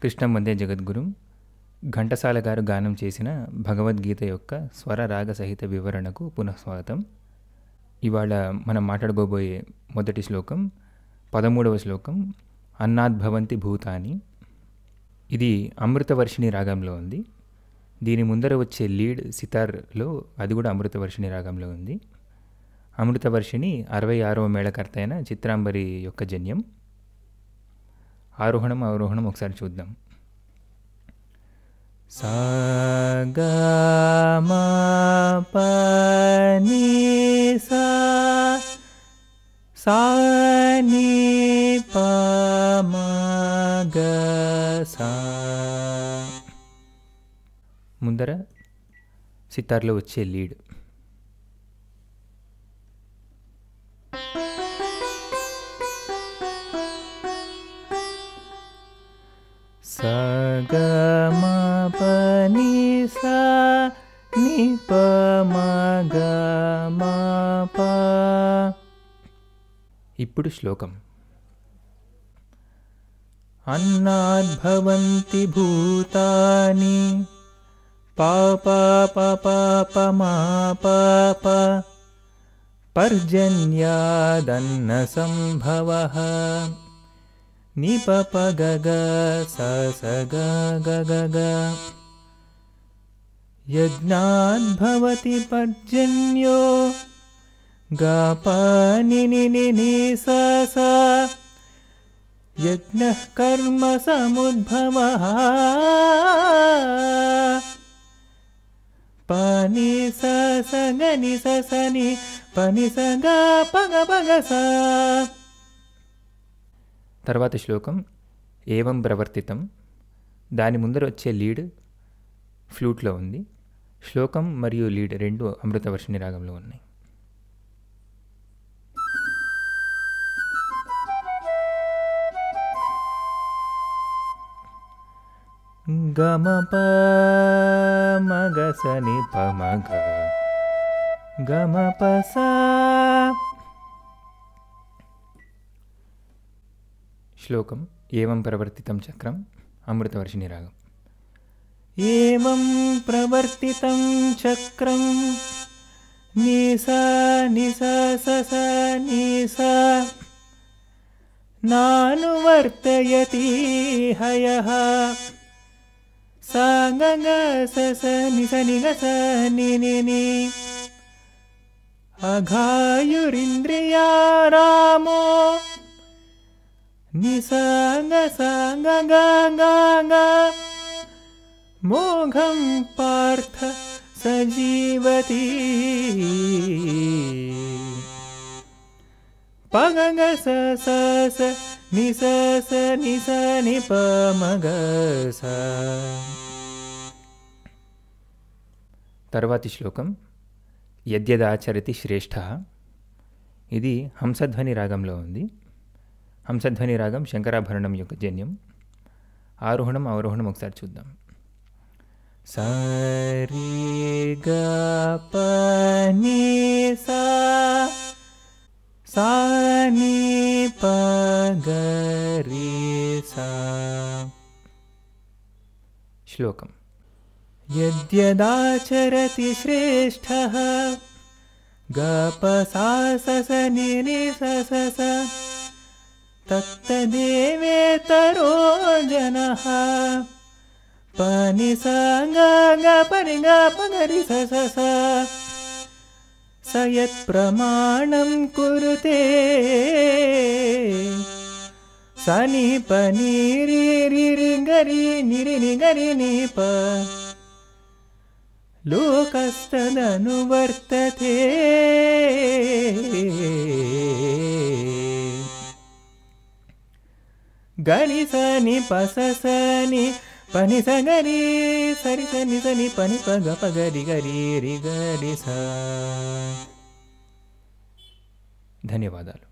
కృష్ణం వందే జగద్గురుం ఘంటసాల గారు గానం చేసిన భగవద్గీత యొక్క స్వర రాగ సహిత వివరణకు పునఃస్వాగతం. ఇవాళ మనం మాట్లాడుకోబోయే మొదటి శ్లోకం 13వ శ్లోకం అన్నాద్భవంతి భూతాని. ఇది అమృతవర్షిణి రాగంలో ఉంది. దీని ముందర వచ్చే లీడ్ సితార్లో అది కూడా అమృతవర్షిణి రాగంలో ఉంది. అమృతవర్షిణి 66వ మేళకర్త అయిన చిత్రాంబరి యొక్క జన్యం. ఆరోహణం అవరోహణం ఒకసారి చూద్దాం. సా గా మా ప ని సా సా ని ప మ గ సా. ముందర సితార్లో వచ్చే లీడ్. స గ మ ప ని సా ని ప మ గ మ ప. ఇప్పుడు శ్లోకం. అన్నాద్భవంతి భూతాని పాప ప ప మ ప ప పర్జన్యాదన్న సంభవః ని ప ప గ గ స స గ గ గ గ. యజ్ఞాద్భవతి పర్జన్యో గ ప ని ని ని ని స స యజ్ఞః కర్మ సముద్భవః ప ని స స గ ని స స ని ప ని స గ ప గ ప గ స. తర్వాత శ్లోకం ఏవం ప్రవర్తితం. దాని ముందర వచ్చే లీడ్ ఫ్లూట్లో ఉంది. శ్లోకం మరియు లీడ్ రెండు అమృతవర్షిణి రాగంలో ఉన్నాయి. గమ ప మగ స ని ప మగ గమ ప స. శ్లోకం ఏవం ప్రవర్తితం చక్రం అమృతవర్షిణి రాగం. ఏవం ప్రవర్తితం చక్రం ని స ని స స స ని స నానువర్తయతి హయః స గ గ స స ని స ని గ స ని ని ని. అఘాయురింద్రియా రామో ని స గ స గ గ గ గ మోఘం పార్థ సజీవతి ప గ గ స స స ని స స ని స ని ప మ గ స. తర్వాతి శ్లోకం యద్యదాచరతి శ్రేష్ఠః. ఇది హంసధ్వని రాగంలో ఉంది. హంసధ్వని రాగం శంకరాభరణం యొక్క జన్యం. ఆరోహణం అవరోహణం ఒకసారి చూద్దాం. స రి గ ప ని సా సా ని ప గ రి సా. శ్లోకం యద్యదాచరతి శ్రేష్ఠః గ ప సా స స ని ని స స స తత్తదేవేతరో జనః ప ని స గ గ ప ని గ ప గ రి స స స స యత్ప్రమాణం కురుతే స ని ప ని రి రి రి గ రి ని రి ని గ రి ని ప లోకస్తదనువర్తతే గని స ని ప స స ని ప ని స గ రి స రి స ని స ని ప ని ప గ ప గ రి గ రి రి గ రి స. ధన్యవాదాలు.